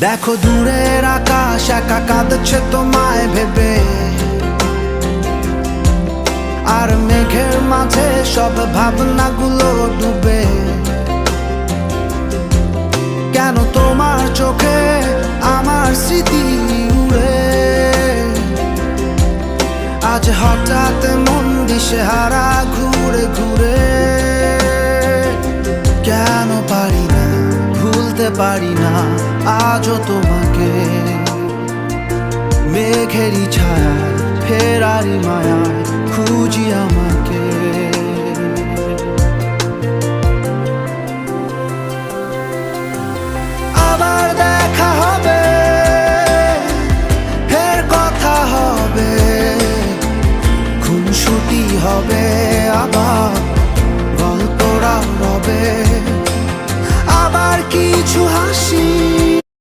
দেখো দূরের আকাশ একা কাঁদছে তোমায় ভেবে, আর মেঘের মাঝে সব ভাবনাগুলো ডুবে। কেন তোমার চোখে আমার স্মৃতি উড়ে, আজ হঠাৎ মন দিশেহারা ঘুরে ঘুরে। কেন পারি না ভুলতে পারি না আজও তোমাকে, মেঘেরই ছায়ায় ফেরারি মায়ায় খুঁজি আমাকে। আবার দেখা হবে, ফের কথা হবে, খুনসুটি হবে, আবার গল্পরা রবে, আবার কিছু হাসি